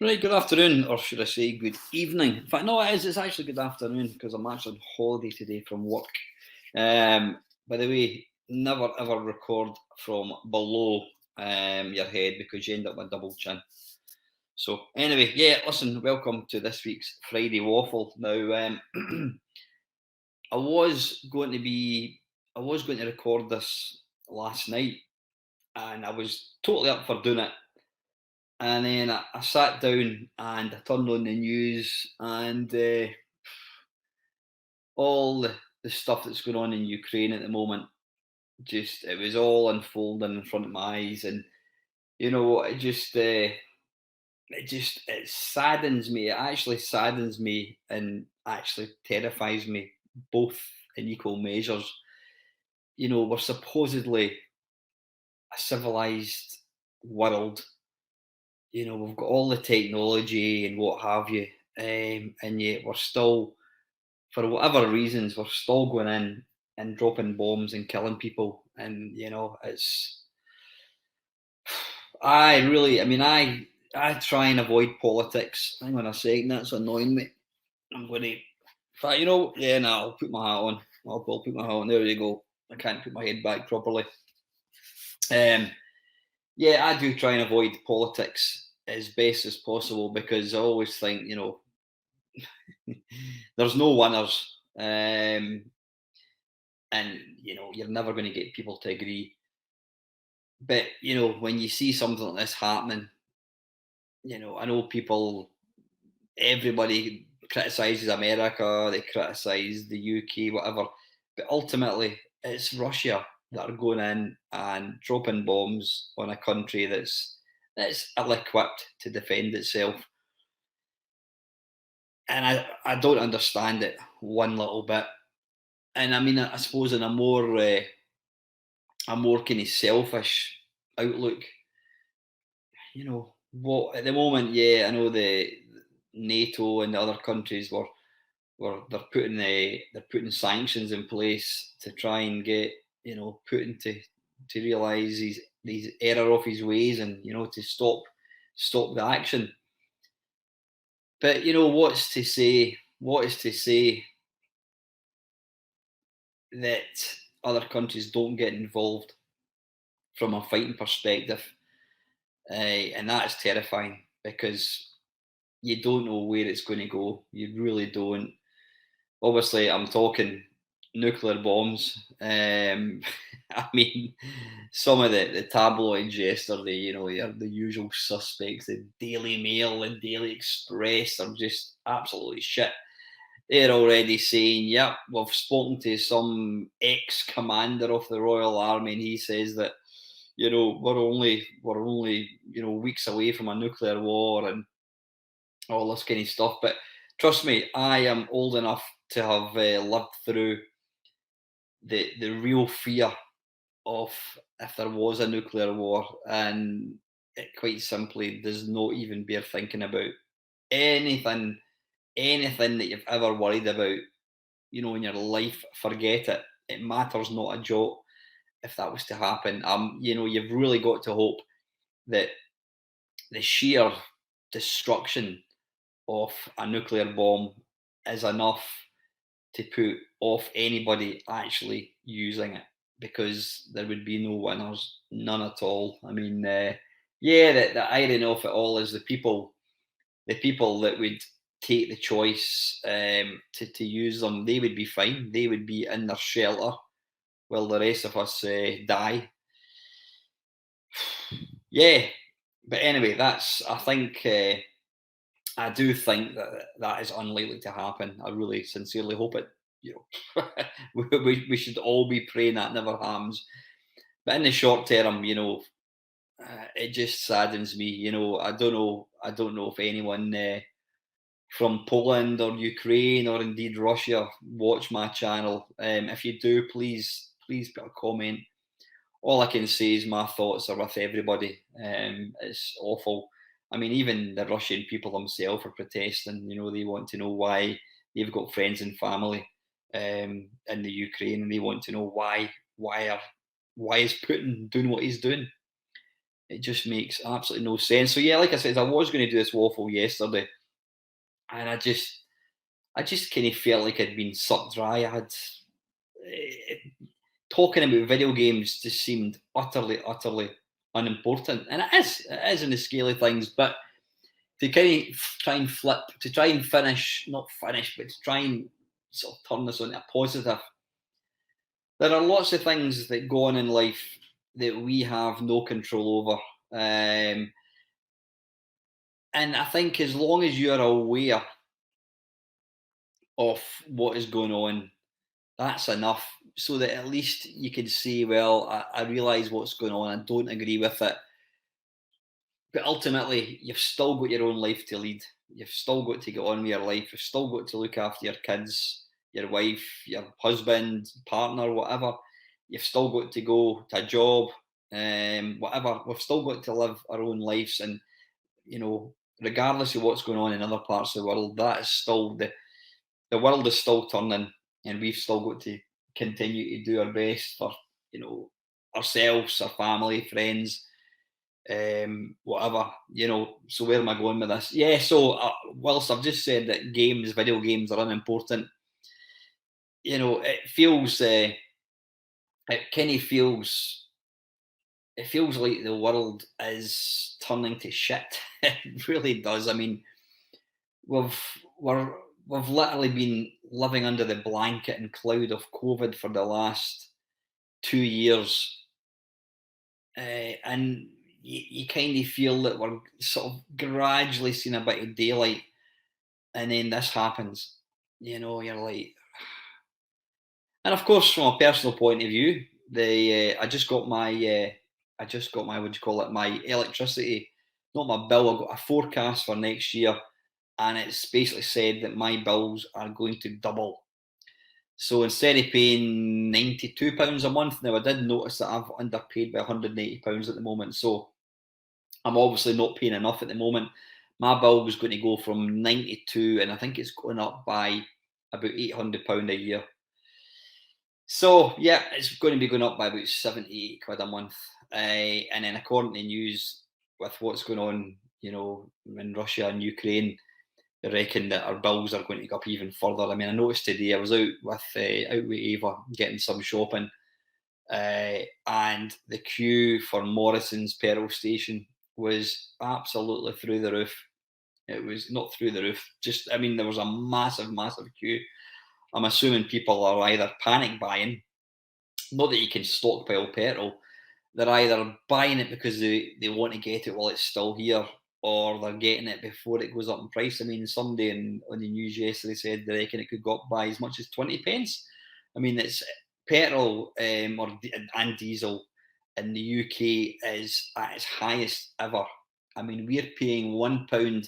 Right, good afternoon, or should I say good evening? In fact, no, it is. It's actually good afternoon because I'm actually on holiday today from work. By the way, never ever record from below your head because you end up with a double chin. So anyway, yeah, listen, welcome to this week's Friday Waffle. Now, I was going to be, I was going to record this last night, and I was totally up for doing it. And then I sat down and I turned on the news and all the stuff that's going on in Ukraine at the moment. Just it was all unfolding in front of my eyes, and it saddens me. It actually saddens me and actually terrifies me, both in equal measures. We're supposedly a civilized world. We've got all the technology and what have you, and yet we're still, for whatever reasons, we're still going in and dropping bombs and killing people. And I try and avoid politics. Hang on a second, that's annoying me. I'm going to, but yeah, no, I'll put my hat on. I'll put my hat on. There you go. I can't put my head back properly. Um, yeah, I do try and avoid politics as best as possible because I always think, there's no winners. And you're never going to get people to agree. But when you see something like this happening, I know everybody criticizes America, they criticize the UK, whatever, but ultimately it's Russia that are going in and dropping bombs on a country that's ill-equipped to defend itself. And I don't understand it one little bit. And I mean, I suppose in a more kind of selfish outlook, what at the moment, yeah, I know the NATO and the other countries they're putting sanctions in place to try and get Putin to realise these error of his ways, and to stop the action. But what is to say that other countries don't get involved from a fighting perspective? And that is terrifying because you don't know where it's going to go. You really don't. Obviously, I'm talking nuclear bombs. I mean, some of the tabloids yesterday, you're the usual suspects. The Daily Mail and Daily Express are just absolutely shit. They're already saying, "Yep, we've spoken to some ex-commander of the Royal Army, and he says that we're only weeks away from a nuclear war and all this kind of stuff." But trust me, I am old enough to have lived through the real fear of if there was a nuclear war, and it quite simply does not even bear thinking about anything, anything that you've ever worried about, in your life. Forget it. It matters not a jot if that was to happen. You've really got to hope that the sheer destruction of a nuclear bomb is enough to put off anybody actually using it, because there would be no winners, none at all. I mean, yeah, the irony of it all is the people that would take the choice to use them, they would be fine. They would be in their shelter while the rest of us die. Yeah, but anyway, I think. I do think that that is unlikely to happen. I really sincerely hope it. We should all be praying that never happens. But in the short term, it just saddens me. I don't know if anyone from Poland or Ukraine or indeed Russia watch my channel. If you do, please put a comment. All I can say is my thoughts are with everybody. It's awful. I mean, even the Russian people themselves are protesting. They want to know why. They've got friends and family in the Ukraine, and they want to know why. Why is Putin doing what he's doing? It just makes absolutely no sense. So yeah, like I said, I was going to do this waffle yesterday, and I just kind of felt like I'd been sucked dry. I had eh, talking about video games just seemed utterly unimportant, and it is in the scale of things. But to kind of try and flip, to try and finish, not finish, but to try and sort of turn this on a positive. There are lots of things that go on in life that we have no control over. And I think as long as you're aware of what is going on, that's enough. So that at least you can say, well, I realise what's going on, I don't agree with it. But ultimately, you've still got your own life to lead. You've still got to get on with your life. You've still got to look after your kids, your wife, your husband, partner, whatever. You've still got to go to a job, whatever. We've still got to live our own lives, and regardless of what's going on in other parts of the world, that is still the world is still turning, and we've still got to continue to do our best for ourselves, our family, friends, whatever. So where am I going with this? Yeah, so whilst I've just said that video games are unimportant, it kind of feels like the world is turning to shit. It really does. I mean, we've we're we've literally been living under the blanket and cloud of COVID for the last 2 years, and you kind of feel that we're sort of gradually seeing a bit of daylight, and then this happens. You're like, and of course, from a personal point of view, I just got my, what do you call it, my electricity, not my bill. I got a forecast for next year, and it's basically said that my bills are going to double. So instead of paying £92 a month, now I did notice that I've underpaid by £180 at the moment. So I'm obviously not paying enough at the moment. My bill was going to go from 92, and I think it's going up by about £800 a year. So yeah, it's going to be going up by about 78 quid a month. And then according to news, with what's going on, in Russia and Ukraine, they reckon that our bills are going to go up even further. I mean, I noticed today I was out with Ava getting some shopping, and the queue for Morrison's petrol station was absolutely through the roof. It was not through the roof. Just, I mean, there was a massive queue. I'm assuming people are either panic buying, not that you can stockpile petrol. They're either buying it because they want to get it while it's still here, or they're getting it before it goes up in price. I mean, somebody on the news yesterday said they reckon it could go up by as much as 20 pence. I mean, it's petrol and diesel in the UK is at its highest ever. I mean, we're paying £1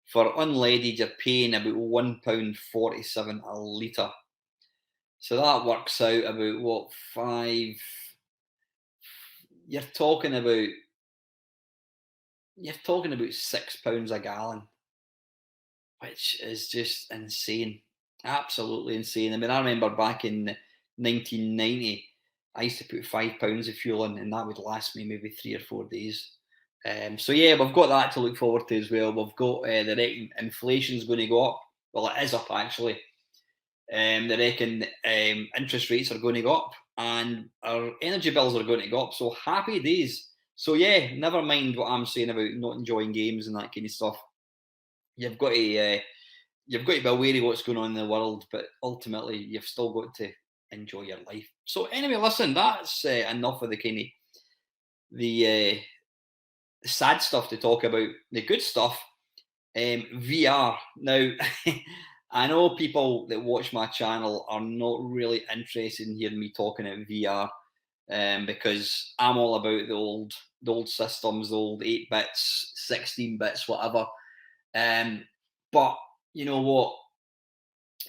for unleaded. You're paying about £1.47 a litre. So that works out about what, five? You're talking about £6 a gallon, which is just insane, absolutely insane. I mean, I remember back in 1990, I used to put £5 of fuel in, and that would last me maybe 3 or 4 days. So yeah, we've got that to look forward to as well. We've got the reckon inflation's going to go up. Well, it is up actually. They reckon interest rates are going to go up, and our energy bills are going to go up. So happy days. So yeah, never mind what I'm saying about not enjoying games and that kind of stuff. You've got to be aware of what's going on in the world, but ultimately you've still got to enjoy your life. So anyway, listen, that's enough of the kind of the sad stuff to talk about. The good stuff, VR. Now, I know people that watch my channel are not really interested in hearing me talking about VR, because I'm all about the old systems, the old 8 bits, 16 bits, whatever. But you know what?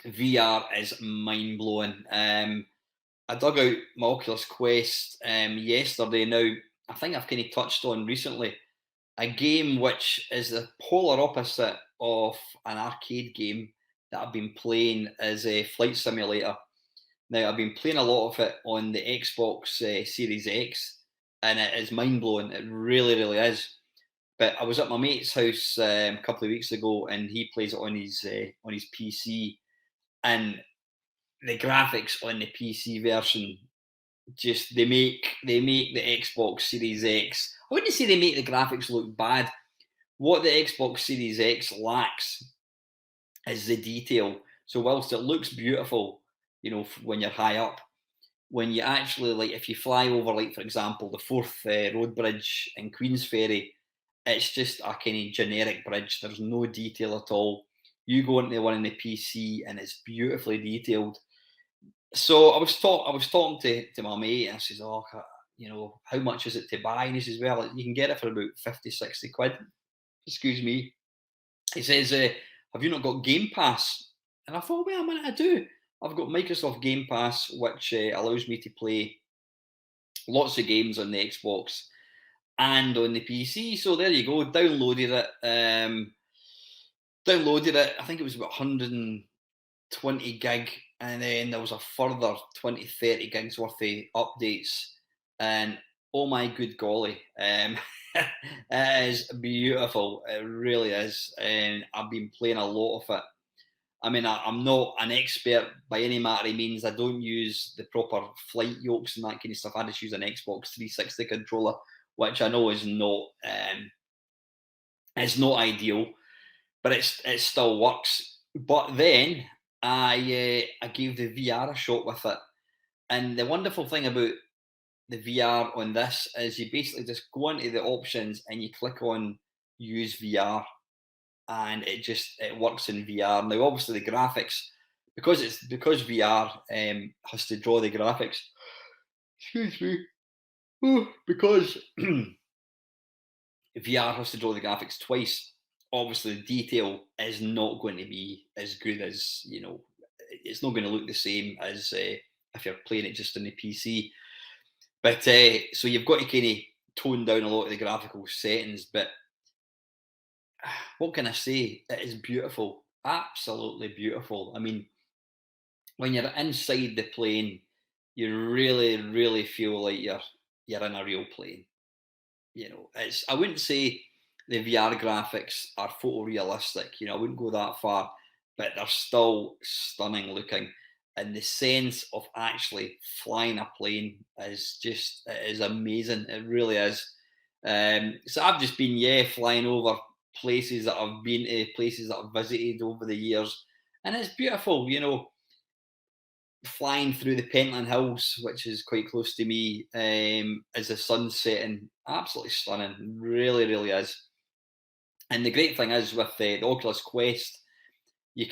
VR is mind blowing. I dug out my Oculus Quest yesterday. Now, I think I've kind of touched on recently a game which is the polar opposite of an arcade game that I've been playing is a Flight Simulator. Now, I've been playing a lot of it on the Xbox Series X, and it is mind blowing. It really, really is. But I was at my mate's house a couple of weeks ago, and he plays it on his PC, and the graphics on the PC version just they make the Xbox Series X. I wouldn't say they make the graphics look bad. What the Xbox Series X lacks is the detail. So whilst it looks beautiful, when you're high up, when you actually, like, if you fly over, like, for example, the Forth Road Bridge in Queensferry, it's just a kind of generic bridge. There's no detail at all. You go into the one in the PC and it's beautifully detailed. So I was talking to my mate, and I says, "Oh, how much is it to buy?" And he says, "Well, you can get it for about 50, 60 quid." Excuse me. He says, "Have you not got Game Pass?" And I thought, "Well, a minute, I do. I've got Microsoft Game Pass, which allows me to play lots of games on the Xbox and on the PC." So there you go. Downloaded it. I think it was about 120 gig, and then there was a further 20, 30 gigs worth of updates. And oh my good golly, it is beautiful. It really is. And I've been playing a lot of it. I mean, I'm not an expert by any matter of means. I don't use the proper flight yokes and that kind of stuff. I just use an Xbox 360 controller, which I know is not ideal, but it still works. But then I gave the VR a shot with it, and the wonderful thing about the VR on this is you basically just go into the options and you click on use VR, and it works in VR. Now, obviously, the graphics, because VR has to draw the graphics. Excuse me. Because VR has to draw the graphics twice. Obviously, the detail is not going to be as good as, it's not going to look the same as if you're playing it just on the PC. But so you've got to kind of tone down a lot of the graphical settings. But what can I say? It is beautiful, absolutely beautiful. I mean, when you're inside the plane, you really, really feel like you're in a real plane. It's I wouldn't say the VR graphics are photorealistic. I wouldn't go that far, but they're still stunning looking. And the sense of actually flying a plane it is amazing. It really is. So I've just been, flying over places that I've been to, places that I've visited over the years, and it's beautiful. Flying through the Pentland Hills, which is quite close to me, as the sun's setting. Absolutely stunning. Really, really is. And the great thing is with the Oculus Quest, you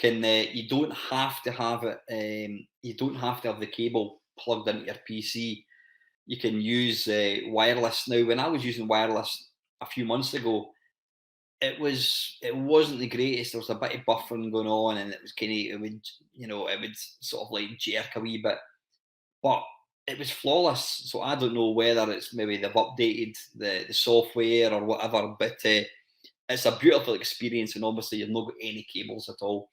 don't have to have it. You don't have to have the cable plugged into your PC. You can use wireless. Now, when I was using wireless a few months ago, it wasn't the greatest. There was a bit of buffering going on, and it was kind of it would sort of like jerk a wee bit, but it was flawless. So I don't know whether it's maybe they've updated the software or whatever, but it's a beautiful experience, and obviously you've not got any cables at all.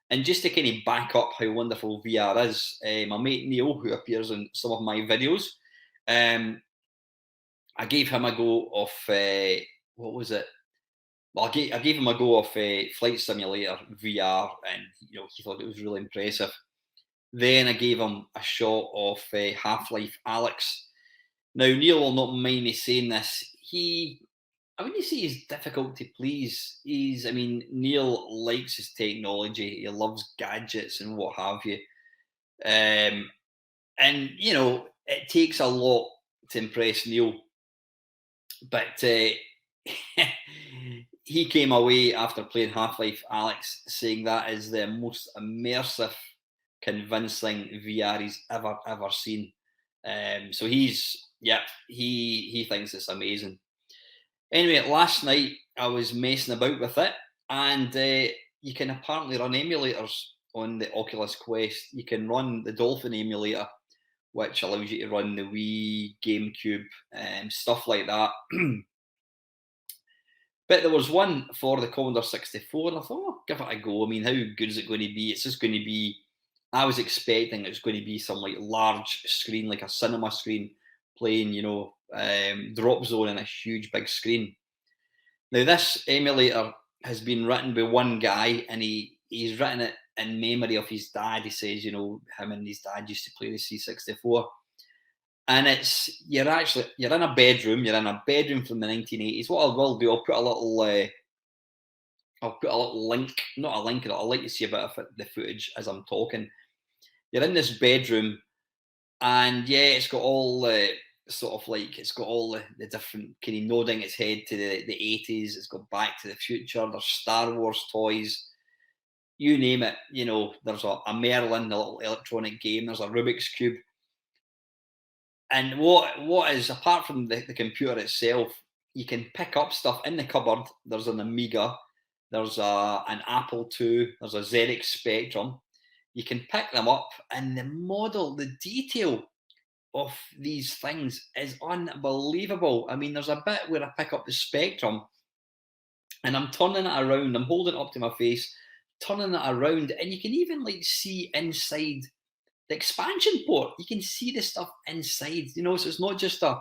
And just to kind of back up how wonderful VR is, my mate Neil, who appears in some of my videos, um, I gave him a go of what was it? Well, I gave him a go of Flight Simulator VR, and he thought it was really impressive. Then I gave him a shot of Half-Life Alex. Now, Neil will not mind me saying this. I wouldn't say he's difficult to please. I mean, Neil likes his technology. He loves gadgets and what have you. And, it takes a lot to impress Neil. But he came away after playing Half-Life Alex saying that is the most immersive, convincing VR he's ever seen. So he thinks it's amazing. Anyway, last night I was messing about with it, and you can apparently run emulators on the Oculus Quest. You can run the Dolphin emulator, which allows you to run the Wii, GameCube, and stuff like that. But there was one for the Commodore 64, and I thought, give it a go. I mean, how good is it going to be? It's just going to be, I was expecting it was going to be some like large screen, like a cinema screen, playing, drop zone and a huge big screen. Now, this emulator has been written by one guy, and he's written it in memory of his dad. He says, you know, him and his dad used to play the C64. And you're in a bedroom. You're in a bedroom from the 1980s. What I will do, I'll put a little link, not a link. I'll let you see a bit of the footage as I'm talking. You're in this bedroom, and yeah, it's got all it's got all the different kind of nodding its head to the 80s. It's got Back to the Future. There's Star Wars toys. You name it. You know, there's a Merlin, a little electronic game. There's a Rubik's Cube. And what is, apart from the computer itself, you can pick up stuff in the cupboard. There's an Amiga, there's an Apple II, there's a ZX Spectrum. You can pick them up, and the model, the detail of these things is unbelievable. I mean, there's a bit where I pick up the Spectrum, and I'm turning it around. I'm holding it up to my face, turning it around, and you can even like see inside the expansion port. You can see the stuff inside, you know, so it's not just a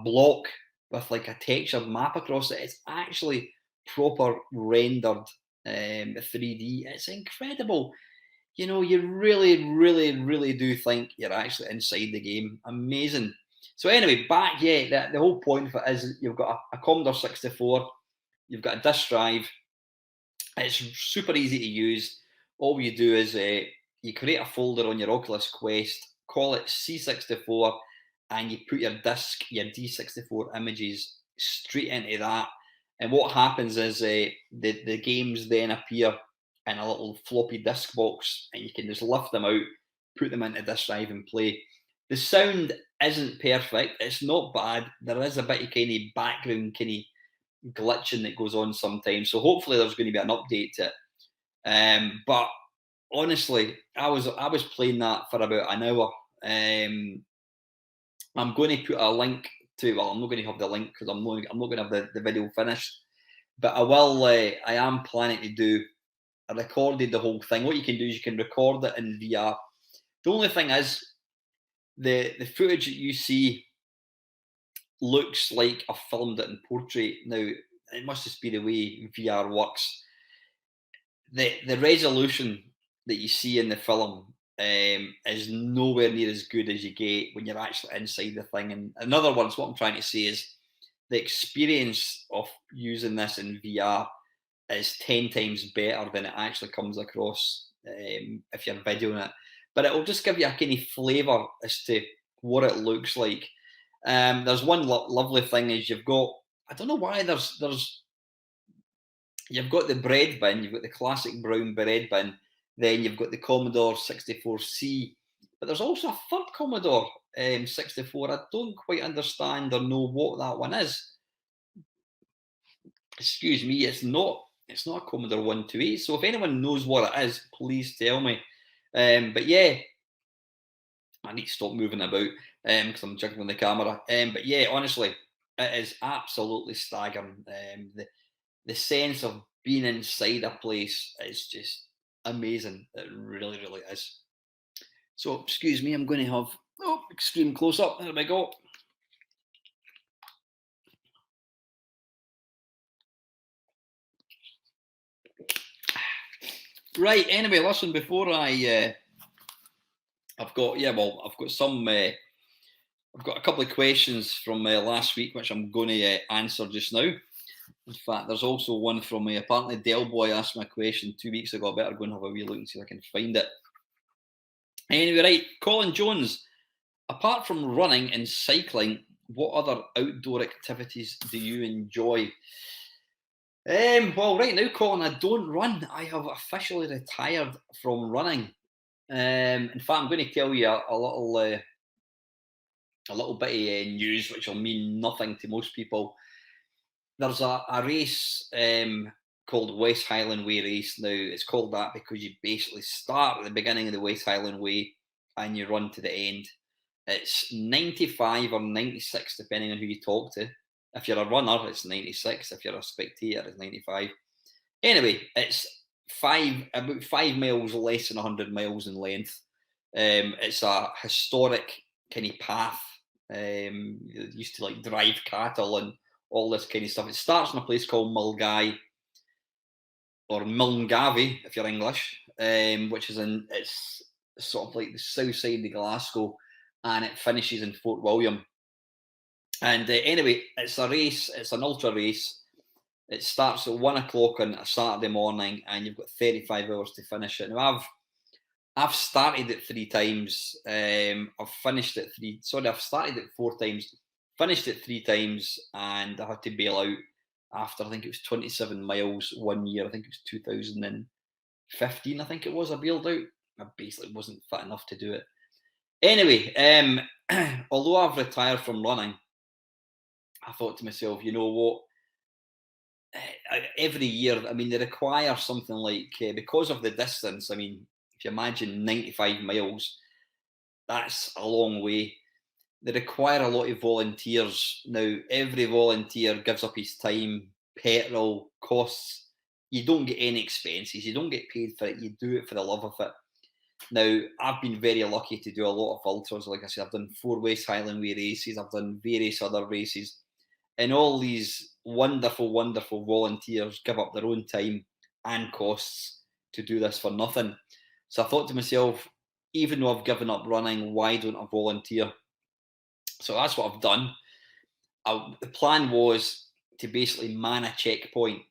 block with like a textured map across it. It's actually proper rendered 3D. It's incredible. You know, you really, really, really do think you're actually inside the game. Amazing. So anyway, back, yeah, the whole point of it is you've got a Commodore 64, you've got a disk drive. It's super easy to use. All you do is you create a folder on your Oculus Quest, call it C64, and you put your disk, your D64 images straight into that. And what happens is the games then appear in a little floppy disk box, and you can just lift them out, put them into disk drive, and play. The sound isn't perfect. It's not bad. There is a bit of kind of background kind of glitching that goes on sometimes. So hopefully there's going to be an update to it. But honestly, I was playing that for about an hour. I'm going to put a link to. Well, I'm not going to have the link because I'm not going to have the video finished. But I will. I am planning to do. I recorded the whole thing. What you can do is you can record it in VR. The only thing is, the footage that you see looks like I filmed it in portrait. Now, it must just be the way VR works. The resolution that you see in the film is nowhere near as good as you get when you're actually inside the thing. And in other words, what I'm trying to say is the experience of using this in VR is 10 times better than it actually comes across if you're videoing it. But it'll just give you a kind of flavour as to what it looks like. There's one lovely thing is you've got, I don't know why you've got the bread bin, you've got the classic brown bread bin, then you've got the Commodore 64C, but there's also a third Commodore 64. I don't quite understand or know what that one is. Excuse me, it's not a Commodore 128. So if anyone knows what it is, please tell me. But yeah, I need to stop moving about because I'm juggling the camera. But yeah, honestly, it is absolutely staggering. The sense of being inside a place is just amazing. It really, really is. So excuse me, I'm going to have extreme close up. There we go. Right. Anyway, listen. Before I've got some. I've got a couple of questions from last week, which I'm going to answer just now. In fact, there's also one from apparently Del Boy asked me a question 2 weeks ago. I better go and have a wee look and see if I can find it. Anyway, right, Colin Jones. Apart from running and cycling, what other outdoor activities do you enjoy? Well, right now, Colin, I don't run. I have officially retired from running. In fact, I'm going to tell you a little bit of news, which will mean nothing to most people. There's a race called West Highland Way race. Now, it's called that because you basically start at the beginning of the West Highland Way and you run to the end. It's 95 or 96, depending on who you talk to. If you're a runner, it's 96. If you're a spectator, it's 95. Anyway, it's about 5 miles less than 100 miles in length. It's a historic kind of path They used to like drive cattle and all this kind of stuff. It starts in a place called Mulgai or Mulngavie, if you're English, which is it's sort of like the south side of Glasgow, and it finishes in Fort William. And anyway, it's a race. It's an ultra race. It starts at 1 o'clock on a Saturday morning, and you've got 35 hours to finish it. Now, I've started it 3 times. I've finished it three. Sorry, I've started it 4 times, finished it 3 times, and I had to bail out after I think it was 27 miles one year. I think it was 2015. I think it was. I bailed out. I basically wasn't fit enough to do it. Anyway, although I've retired from running, I thought to myself, you know what? Every year, I mean, they require something like because of the distance. I mean, if you imagine 95 miles, that's a long way. They require a lot of volunteers. Now, every volunteer gives up his time, petrol, costs. You don't get any expenses. You don't get paid for it. You do it for the love of it. Now, I've been very lucky to do a lot of ultras. Like I said, I've done 4 West Highland Way races. I've done various other races. And all these wonderful, wonderful volunteers give up their own time and costs to do this for nothing. So I thought to myself, even though I've given up running, why don't I volunteer? So that's what I've done. The plan was to basically man a checkpoint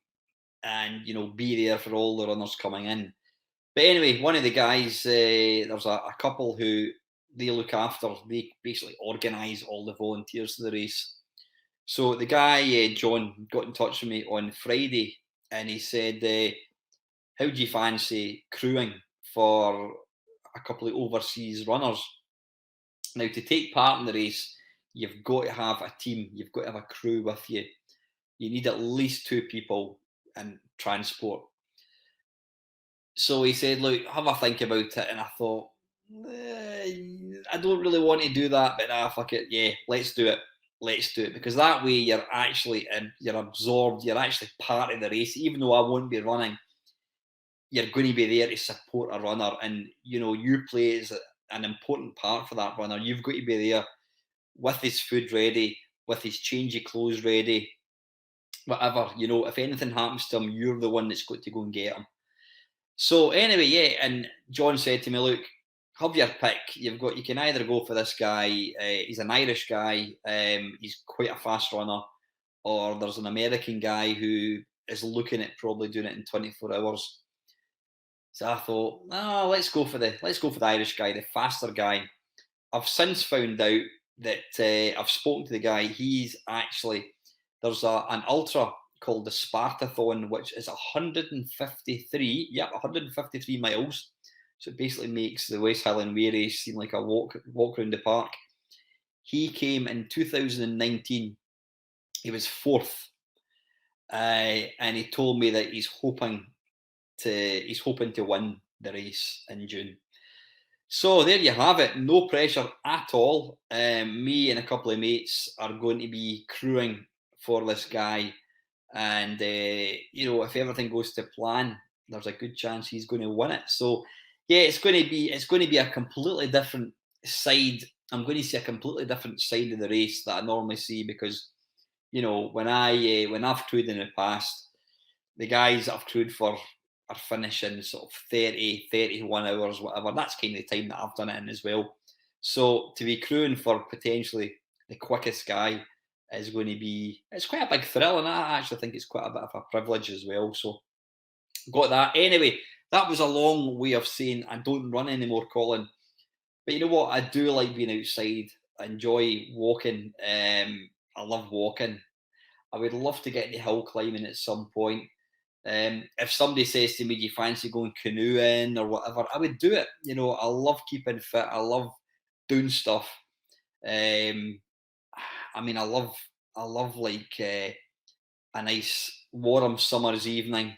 and be there for all the runners coming in. But anyway, one of the guys, there's a couple who they look after. They basically organise all the volunteers to the race. So the guy, John, got in touch with me on Friday, and he said, how do you fancy crewing for a couple of overseas runners? Now, to take part in the race, you've got to have a team. You've got to have a crew with you. You need at least 2 people in transport. So he said, look, have a think about it. And I thought, I don't really want to do that, but fuck it. Yeah, let's do it. Let's do it, because that way you're actually you're absorbed. You're actually part of the race. Even though I won't be running, you're going to be there to support a runner, and you play as an important part for that runner. You've got to be there with his food ready, with his change of clothes ready, whatever. If anything happens to him, you're the one that's got to go and get him. So anyway, yeah, and John said to me, look, have your pick. You can either go for this guy. He's an Irish guy. He's quite a fast runner, or there's an American guy who is looking at probably doing it in 24 hours. So I thought, no, let's go for the Irish guy, the faster guy. I've since found out that I've spoken to the guy. He's actually there's an ultra called the Spartathon, which is 153 miles. So it basically makes the West Highland Way race seem like a walk around the park. He came in 2019. He was 4th, and he told me that he's hoping to win the race in June. So there you have it. No pressure at all. Me and a couple of mates are going to be crewing for this guy, and if everything goes to plan, there's a good chance he's going to win it. So yeah, it's going to be a completely different side. I'm going to see a completely different side of the race that I normally see, because when I've crewed in the past, the guys that I've crewed for are finishing sort of 30, 31 hours, whatever. That's kind of the time that I've done it in as well. So to be crewing for potentially the quickest guy is going to be, it's quite a big thrill, and I actually think it's quite a bit of a privilege as well. So got that. Anyway, that was a long way of saying I don't run anymore, Colin. But you know what? I do like being outside. I enjoy walking. I love walking. I would love to get into hill climbing at some point. If somebody says to me, do you fancy going canoeing or whatever, I would do it. I love keeping fit. I love doing stuff. I mean, I love like a nice warm summer's evening,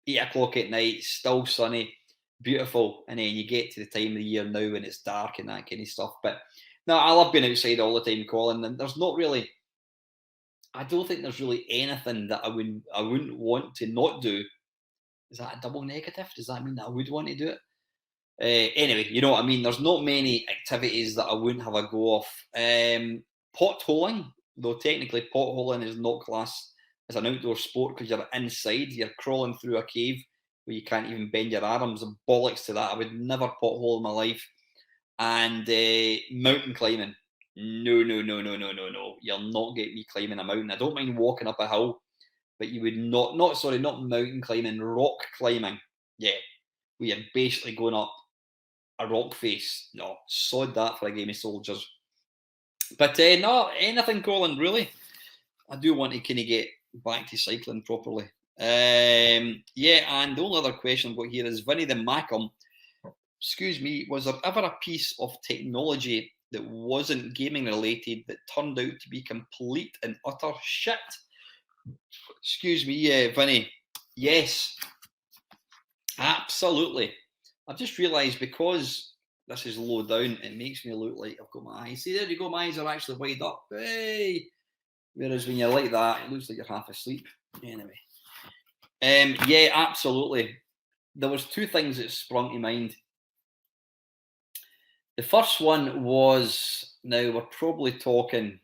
8 o'clock at night, still sunny, beautiful. And then you get to the time of the year now when it's dark and that kind of stuff. But no, I love being outside all the time, Colin. And I don't think there's really anything that I wouldn't want to not do. Is that a double negative? Does that mean that I would want to do it? Anyway, you know what I mean. There's not many activities that I wouldn't have a go off. Potholing, though technically potholing is not classed as an outdoor sport because you're inside, you're crawling through a cave where you can't even bend your arms. Bollocks to that. I would never pothole in my life. And mountain climbing. No, no, no, no, no, no, no. You'll not get me climbing a mountain. I don't mind walking up a hill, but you would not mountain climbing, rock climbing. Yeah, we are basically going up a rock face. No, sod that for a game of soldiers. But no, anything, Colin, really. I do want to kind of get back to cycling properly. Yeah, and the only other question I've got here is Vinny the Macum. Excuse me, was there ever a piece of technology that wasn't gaming related that turned out to be complete and utter shit? Excuse me, Vinny. Yes, absolutely. I've just realised because this is low down, it makes me look like I've got my eyes. See, there you go, my eyes are actually wide up. Hey! Whereas when you're like that, it looks like you're half asleep. Anyway. Yeah, absolutely. There was two things that sprung to mind. The first one was, now we're probably talking,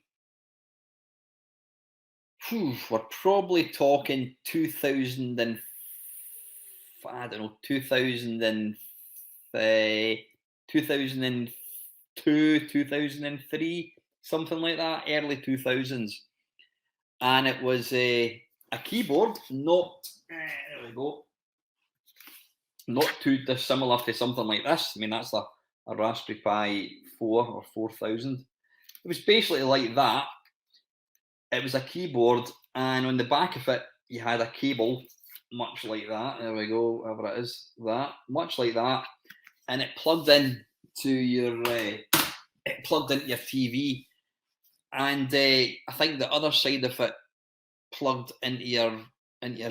we're probably talking 2000 and, I don't know, 2000 and, 2002, 2003, something like that, early 2000s. And it was a keyboard, not, there we go, not too dissimilar to something like this. I mean, that's a Raspberry Pi 4 or 4000. It was basically like that. It was a keyboard, and on the back of it, you had a cable, much like that. There we go, whatever it is, that, much like that, and it plugged in to your, it plugged into your TV, and I think the other side of it plugged into your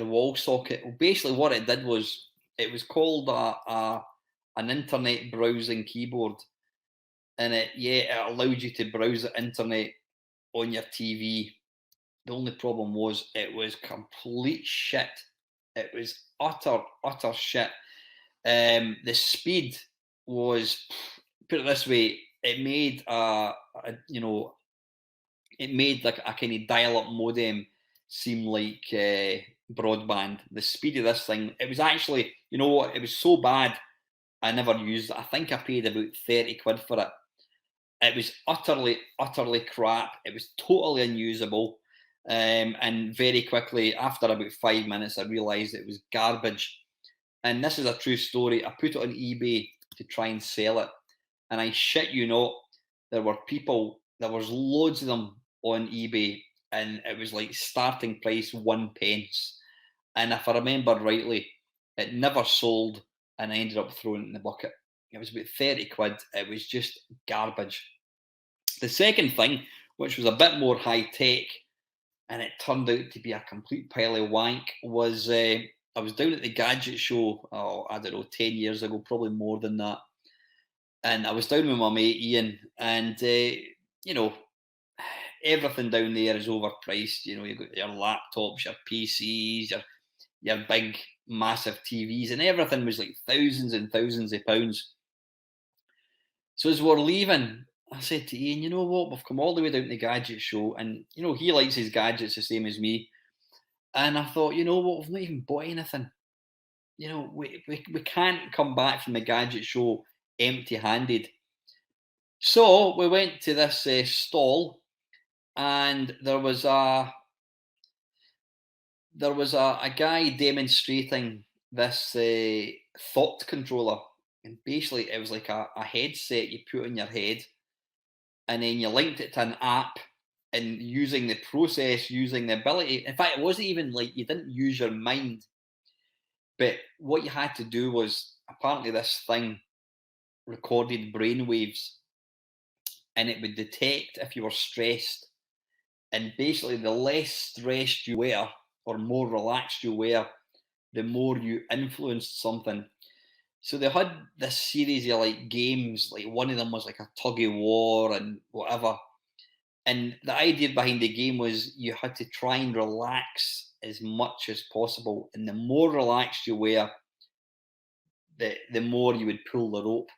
wall socket. Well, basically, what it did was it was called an internet browsing keyboard, and it allowed you to browse the internet on your TV. The only problem was it was complete shit. It was utter shit. The speed was, put it this way, it made it made like a kind of dial-up modem seem like broadband. The speed of this thing, it was actually, you know what, it was so bad I never used it. I think I paid about 30 quid for it. It was utterly crap. It was totally unusable. And very quickly, after about 5 minutes, I realised it was garbage. And this is a true story. I put it on eBay to try and sell it. And I shit you not, there was loads of them on eBay, and it was like starting price 1 pence. And if I remember rightly, it never sold, and I ended up throwing it in the bucket. It was about 30 quid. It was just garbage. The second thing, which was a bit more high tech, and it turned out to be a complete pile of wank, was I was down at the gadget show, oh, I don't know, 10 years ago, probably more than that. And I was down with my mate Ian, and you know, everything down there is overpriced. You know, you've got your laptops, your PCs, your big massive TVs, and everything was like thousands and thousands of pounds. So as we're leaving, I said to Ian, you know what, we've come all the way down to the gadget show, and you know, he likes his gadgets the same as me. And I thought, you know what, we've not even bought anything. You know, we can't come back from the gadget show empty handed. So we went to this stall, and there was a guy demonstrating this thought controller, and basically it was like a headset you put on your head, and then you linked it to an app, and using the ability. In fact, it wasn't even like you didn't use your mind, but what you had to do was, apparently this thing recorded brain waves, and it would detect if you were stressed. And basically, the less stressed you were, or more relaxed you were, the more you influenced something. So they had this series of like games, like one of them was like a tug of war and whatever. And the idea behind the game was you had to try and relax as much as possible. And the more relaxed you were, the more you would pull the rope.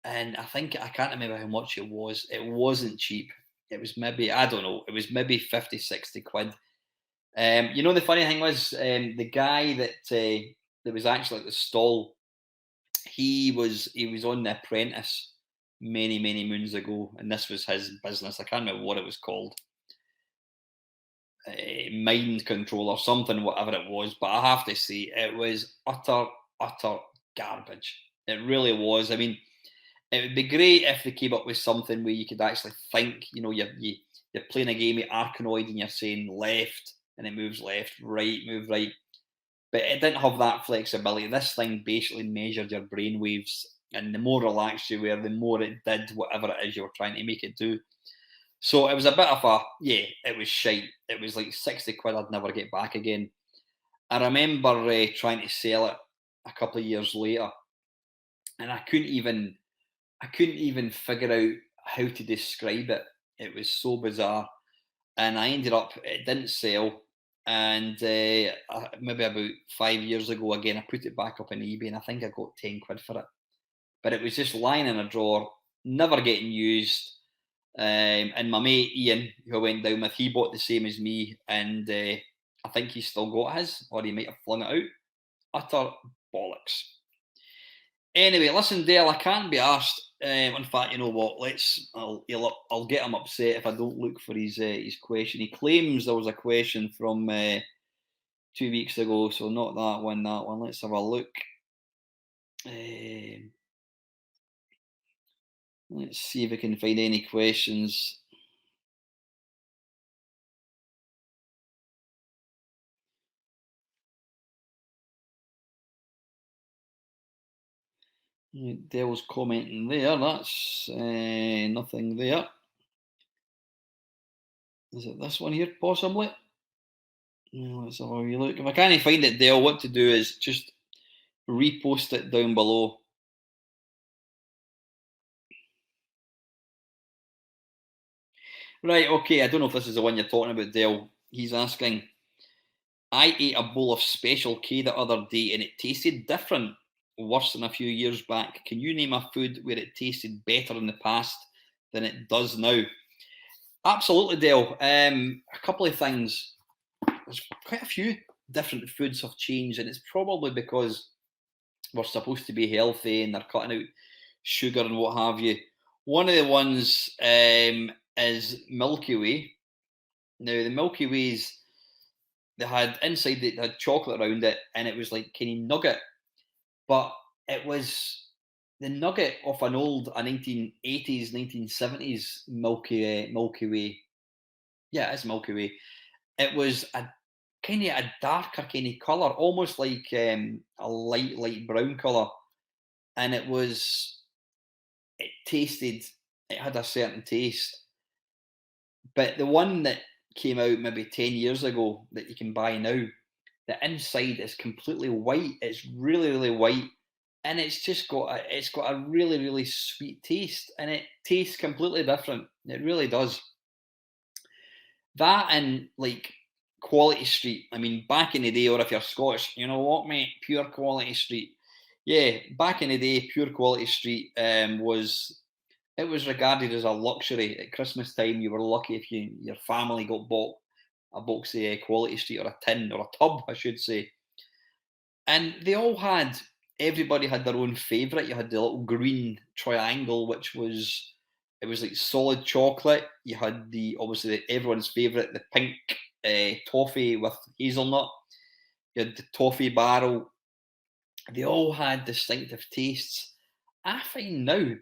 And I can't remember how much it was. It wasn't cheap. It was maybe, I don't know, it was maybe 50, 60 quid. You know, the funny thing was, the guy that was actually at the stall, he was on The Apprentice many, many moons ago, and this was his business. I can't remember what it was called, mind control or something, whatever it was. But I have to say, it was utter garbage. It really was. I mean, it would be great if they came up with something where you could actually think. You know, you're playing a game of Arkanoid and you're saying left, and it moves left, right, move right. But it didn't have that flexibility. This thing basically measured your brain waves, and the more relaxed you were, the more it did whatever it is you were trying to make it do. So it was a bit of a, yeah, it was shite. It was like 60 quid I'd never get back again. I remember trying to sell it a couple of years later, and I couldn't even figure out how to describe it. It was so bizarre, and I ended up, it didn't sell. And maybe about 5 years ago, again, I put it back up on eBay, and I think I got 10 quid for it. But it was just lying in a drawer, never getting used. And my mate Ian, who I went down with, he bought the same as me, and I think he's still got his, or he might have flung it out. Utter bollocks. Anyway, listen, Dale, I can't be asked. In fact, you know what? I'll get him upset if I don't look for his question. He claims there was a question from 2 weeks ago, so not that one. That one. Let's have a look. Let's see if I can find any questions. Dale's commenting there. That's nothing there. Is it this one here, possibly? Let's have a wee look. If I can't find it, Dale, what to do is just repost it down below. Right, okay. I don't know if this is the one you're talking about, Dale. He's asking, I ate a bowl of Special K the other day and it tasted different, worse than a few years back. Can you name a food where it tasted better in the past than it does now? Absolutely, Dale. A couple of things. There's quite a few different foods have changed, and it's probably because we're supposed to be healthy and they're cutting out sugar and what have you. One of the ones is Milky Way. Now, the Milky Ways, they had inside they had chocolate around it, and it was like kind of nugget, but it was the nugget of an old a 1980s, 1970s Milky Way. Yeah, it's Milky Way. It was a kind of a darker kind of color, almost like a light brown color, and it tasted, it had a certain taste. But the one that came out maybe 10 years ago that you can buy now, the inside is completely white. It's really really white, and it's got a really really sweet taste, and it tastes completely different. It really does. That and like Quality Street. I mean, back in the day, or if you're Scottish, you know what, mate? Pure Quality Street. Yeah, back in the day, Pure Quality Street was regarded as a luxury. At Christmas time, you were lucky if your family got bought a box of Quality Street, or a tin, or a tub, I should say. And everybody had their own favourite. You had the little green triangle, which was, it was like solid chocolate. You had obviously everyone's favourite, the pink toffee with hazelnut. You had the toffee barrel. They all had distinctive tastes. I find now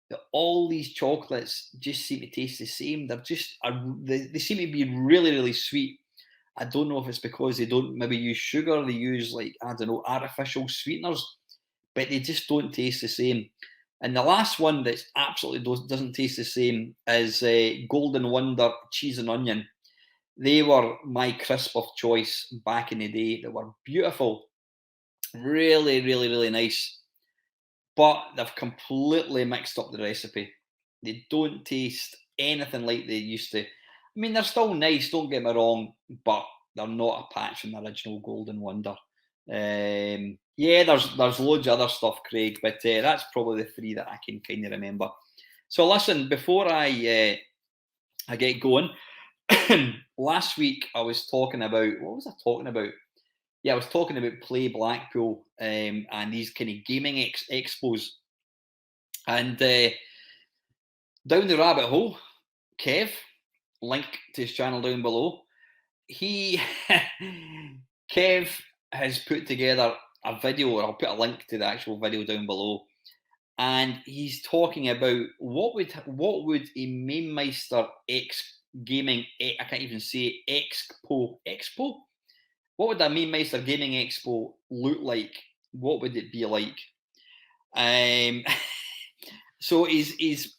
that all these chocolates just seem to taste the same. They seem to be really really sweet. I don't know if it's because they don't maybe use sugar. They use, like, I don't know, artificial sweeteners, but they just don't taste the same. And the last one that absolutely doesn't taste the same is Golden Wonder cheese and onion. They were my crisp of choice back in the day. They were beautiful, really, really, really nice. But they've completely mixed up the recipe. They don't taste anything like they used to. I mean, they're still nice, don't get me wrong, but they're not a patch on the original Golden Wonder. Yeah, there's loads of other stuff, Craig, but that's probably the three that I can kind of remember. So listen, before I get going, last week I was talking about, what was I talking about? Yeah, I was talking about Play Blackpool and these kind of gaming expos. And down the rabbit hole, Kev, link to his channel down below, he Kev has put together a video, or I'll put a link to the actual video down below, and he's talking about what would a Mamemeister X gaming, I can't even say expo. What would a Mamemeister Gaming Expo look like? What would it be like? Um, so he's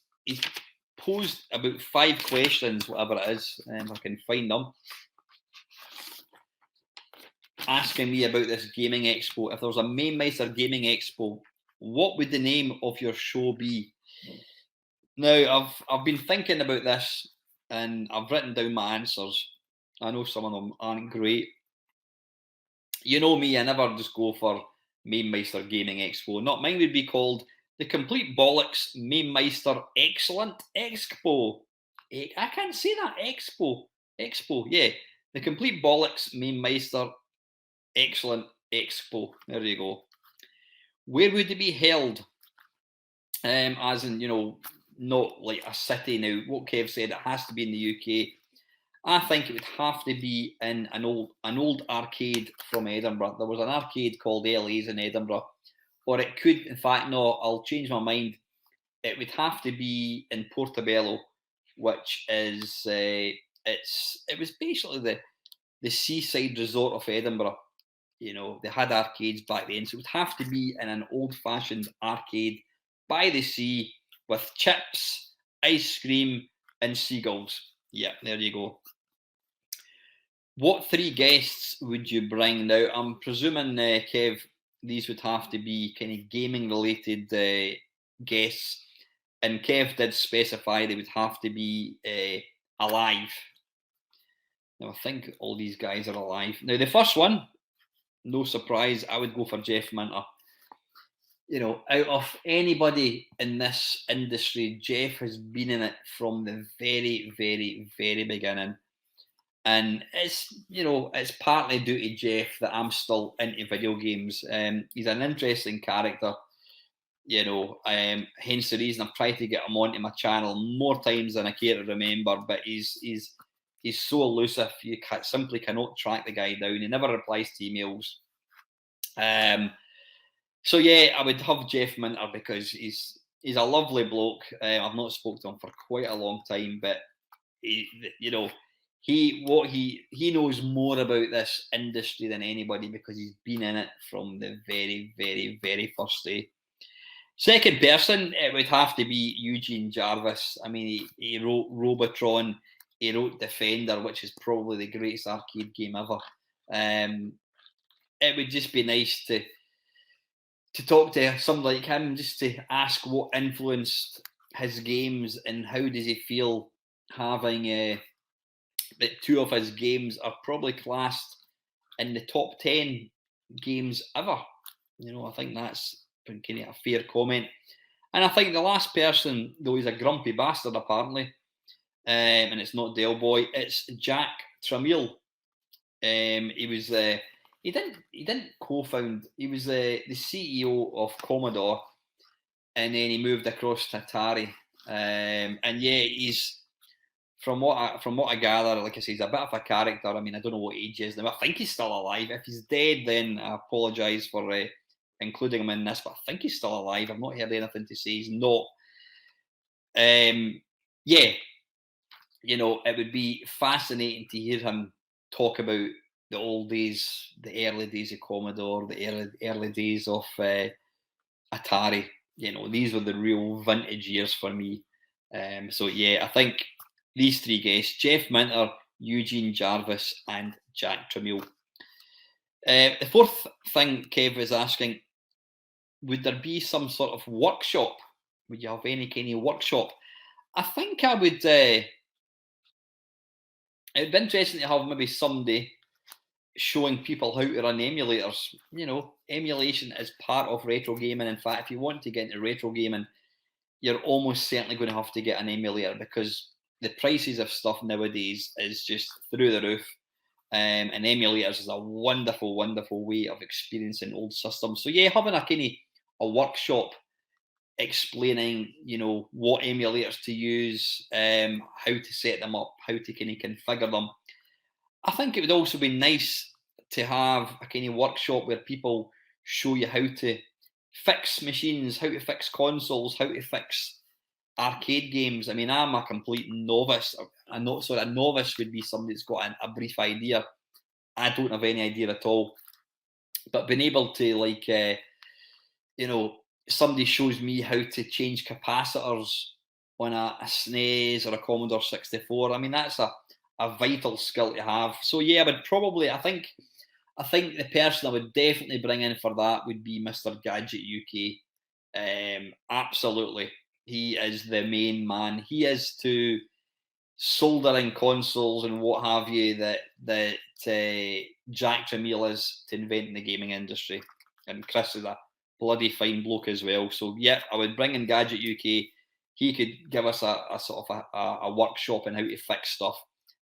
posed about 5 questions, whatever it is, if I can find them, asking me about this gaming expo. If there was a Mamemeister Gaming Expo, what would the name of your show be? Now, I've been thinking about this, and I've written down my answers. I know some of them aren't great. You know me, I never just go for Mamemeister Gaming Expo. Not mine would be called the Complete Bollocks Mamemeister Excellent Expo. I can't say that. Expo, yeah. The Complete Bollocks Mamemeister Excellent Expo. There you go. Where would it be held? As in, not like a city now. What Kev said, it has to be in the UK. I think it would have to be in an old arcade from Edinburgh. There was an arcade called LA's in Edinburgh, or it could, in fact, no. I'll change my mind. It would have to be in Portobello, which is it was basically the seaside resort of Edinburgh. They had arcades back then, so it would have to be in an old-fashioned arcade by the sea with chips, ice cream, and seagulls. Yeah, there you go. What 3 guests would you bring? Now, I'm presuming, Kev, these would have to be kind of gaming-related guests. And Kev did specify they would have to be alive. Now, I think all these guys are alive. Now, the first one, no surprise, I would go for Jeff Minter. Out of anybody in this industry, Jeff has been in it from the very, very, very beginning. And it's partly due to Jeff that I'm still into video games. He's an interesting character, hence the reason I've tried to get him onto my channel more times than I care to remember. But he's so elusive, you simply cannot track the guy down. He never replies to emails. So yeah, I would have Jeff Minter because he's a lovely bloke. I've not spoken to him for quite a long time, but he knows more about this industry than anybody because he's been in it from the very, very, very first day. Second person, it would have to be Eugene Jarvis. I mean, he wrote Robotron, he wrote Defender, which is probably the greatest arcade game ever. It would just be nice to talk to somebody like him, just to ask what influenced his games and how does he feel having that 2 of his games are probably classed in the top 10 games ever. I think that's kind of a fair comment. And I think the last person, though he's a grumpy bastard apparently, and it's not Del Boy, it's Jack Tramiel. He was he didn't co-found. He was the CEO of Commodore, and then he moved across to Atari. And yeah, he's from what I gather, like I say, he's a bit of a character. I mean, I don't know what age he is now. I think he's still alive. If he's dead, then I apologise for including him in this, but I think he's still alive. I've not heard anything to say he's not. Yeah, it would be fascinating to hear him talk about the old days, the early days of Commodore, the early days of Atari. These were the real vintage years for me. So yeah, I think these 3 guests, Jeff Minter, Eugene Jarvis, and Jack Tramiel. The 4th thing Kev is asking, would there be some sort of workshop? Would you have any kind of workshop? I think I would. It'd be interesting to have maybe someday showing people how to run emulators. Emulation is part of retro gaming. In fact, if you want to get into retro gaming, you're almost certainly going to have to get an emulator, because the prices of stuff nowadays is just through the roof. And emulators is a wonderful, wonderful way of experiencing old systems. So yeah, having a workshop explaining, what emulators to use, how to set them up, how to kind of configure them. I think it would also be nice to have a kind of workshop where people show you how to fix machines, how to fix consoles, how to fix arcade games. I mean, I'm a complete novice. A novice would be somebody that's got a brief idea. I don't have any idea at all. But being able to, like, somebody shows me how to change capacitors on a SNES or a Commodore 64. I mean, that's a vital skill to have. So yeah, I think the person I would definitely bring in for that would be Mr. Gadget UK. Absolutely, he is the main man. He is to soldering consoles and what have you that Jack Tramiel is to inventing the gaming industry. And Chris is a bloody fine bloke as well. So yeah, I would bring in Gadget UK. He could give us a sort of a workshop on how to fix stuff,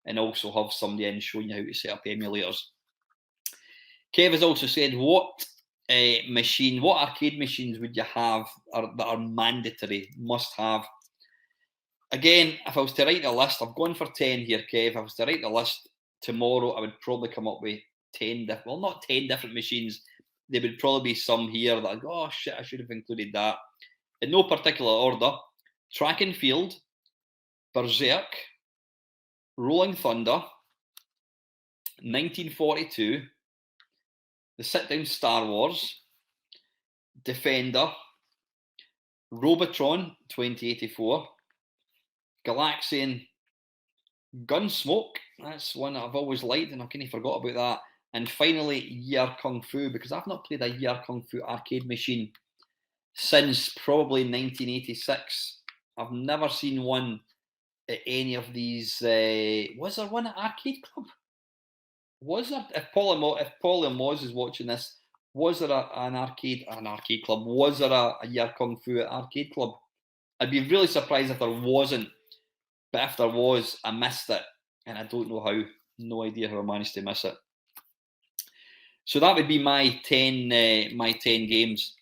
and also have somebody in showing you how to set up emulators. Kev has also said, what arcade machines would you have that are mandatory, must have? Again, if I was to write a list, I've gone for 10 here, Kev. If I was to write the list tomorrow, I would probably come up with 10 different, well, not 10 different machines. There would probably be some here that I go, oh shit, I should have included that. In no particular order: Track and Field, Berserk, Rolling Thunder, 1942, the Sit-Down Star Wars, Defender, Robotron 2084, Galaxian, Gunsmoke, that's one that I've always liked and I kind of forgot about that. And finally, Year Kung Fu, because I've not played a Year Kung Fu arcade machine since probably 1986. I've never seen one at any of these. Was there one at Arcade Club? Was there? If Paul Moz is watching this, was there an arcade club? Was there a Year Kung Fu at Arcade Club? I'd be really surprised if there wasn't. But if there was, I missed it, and I don't know how. No idea how I managed to miss it. So that would be my 10 games.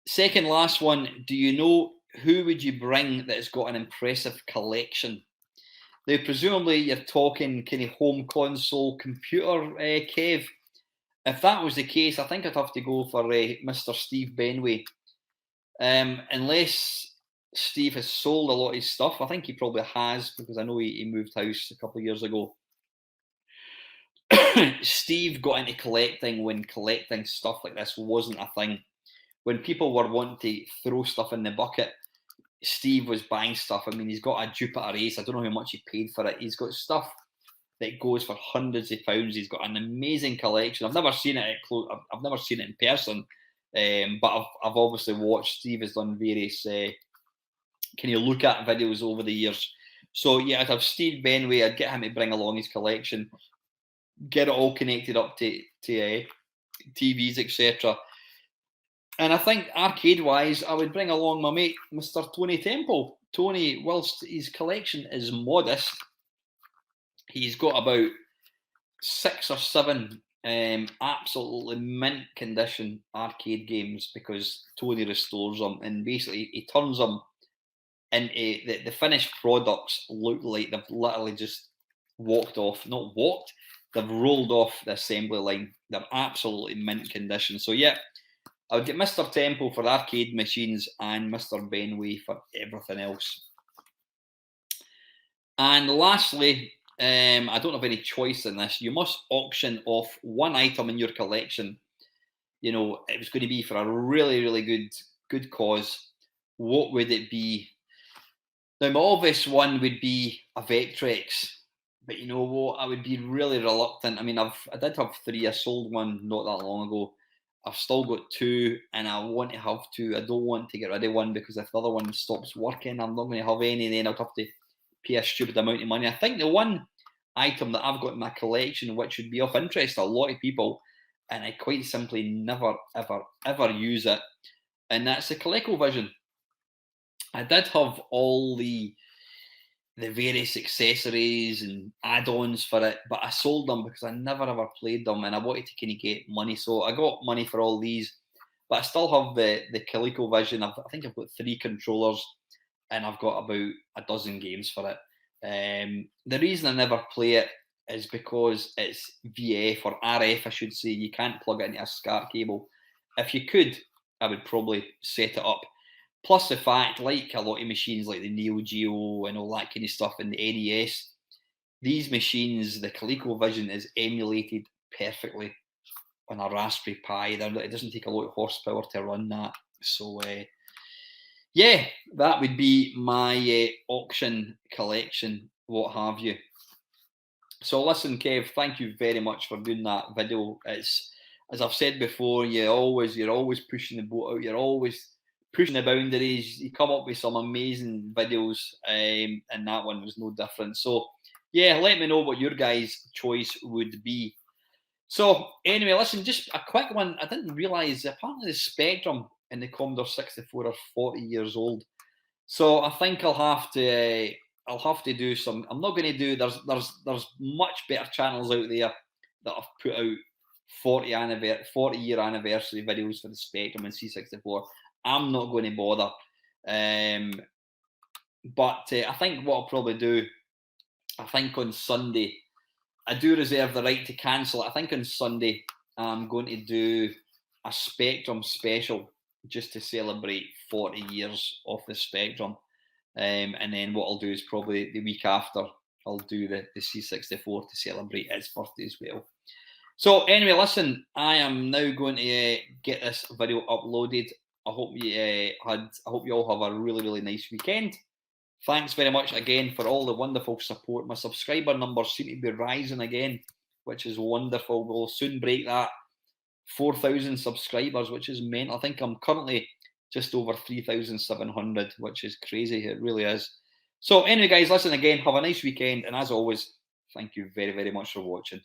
Second last one. Do you know who would you bring that has got an impressive collection? Now, presumably, you're talking kind of home console computer, Kev. If that was the case, I think I'd have to go for Mr. Steve Benway. Unless Steve has sold a lot of his stuff. I think he probably has, because I know he moved house a couple of years ago. Steve got into collecting when collecting stuff like this wasn't a thing. When people were wanting to throw stuff in the bucket, Steve was buying stuff. I mean, he's got a Jupiter Ace. I don't know how much he paid for it. He's got stuff that goes for hundreds of pounds. He's got an amazing collection. I've never seen it I've never seen it in person, but I've obviously watched. Steve has done various can look at videos over the years. So yeah, I'd have Steve Benway. I'd get him to bring along his collection, get it all connected up to TVs, etc. And I think arcade-wise, I would bring along my mate, Mr. Tony Temple. Tony, whilst his collection is modest, he's got about 6 or 7 absolutely mint condition arcade games, because Tony restores them and basically he turns them into the finished products look like they've literally just they've rolled off the assembly line. They're absolutely mint condition. So yeah, I would get Mr. Temple for arcade machines and Mr. Benway for everything else. And lastly, I don't have any choice in this. You must auction off one item in your collection. It was going to be for a really, really good cause. What would it be? Now, my obvious one would be a Vectrex. But you know what? I would be really reluctant. I mean, I did have 3. I sold one not that long ago. I've still got 2, and I want to have 2. I don't want to get rid of one, because if the other one stops working, I'm not going to have any, and then I'll have to pay a stupid amount of money. I think the one item that I've got in my collection, which would be of interest to a lot of people, and I quite simply never, ever, ever use it. And that's the ColecoVision. I did have all the various accessories and add-ons for it, but I sold them because I never ever played them, and I wanted to kind of get money. So I got money for all these, but I still have the ColecoVision. I think I've got 3 controllers, and I've got about a dozen games for it. The reason I never play it is because it's VF or RF, I should say. You can't plug it into a SCART cable. If you could, I would probably set it up. Plus the fact, like a lot of machines like the Neo Geo and all that kind of stuff in the NES, these machines, the ColecoVision is emulated perfectly on a Raspberry Pi. It doesn't take a lot of horsepower to run that. So yeah, that would be my auction collection, what have you. So listen, Kev, thank you very much for doing that video. It's, as I've said before, you're always pushing the boat out. You're always pushing the boundaries. You come up with some amazing videos, and that one was no different. So yeah, let me know what your guys' choice would be. So anyway, listen, just a quick one. I didn't realise apparently the Spectrum and the Commodore 64 are 40 years old. So I think I'll have to do some. I'm not going to do. There's much better channels out there that have put out 40-year anniversary videos for the Spectrum and C64. I'm not going to bother. But I think what I'll probably do, I think on Sunday, I do reserve the right to cancel it. I think on Sunday I'm going to do a Spectrum special just to celebrate 40 years of the Spectrum. And then what I'll do is probably the week after, I'll do the C64 to celebrate its birthday as well. So anyway, listen, I am now going to get this video uploaded. I hope you all have a really, really nice weekend. Thanks very much again for all the wonderful support. My subscriber numbers seem to be rising again, which is wonderful. We'll soon break that 4,000 subscribers, which is mental. I think I'm currently just over 3,700, which is crazy. It really is. So anyway, guys, listen again. Have a nice weekend. And as always, thank you very, very much for watching.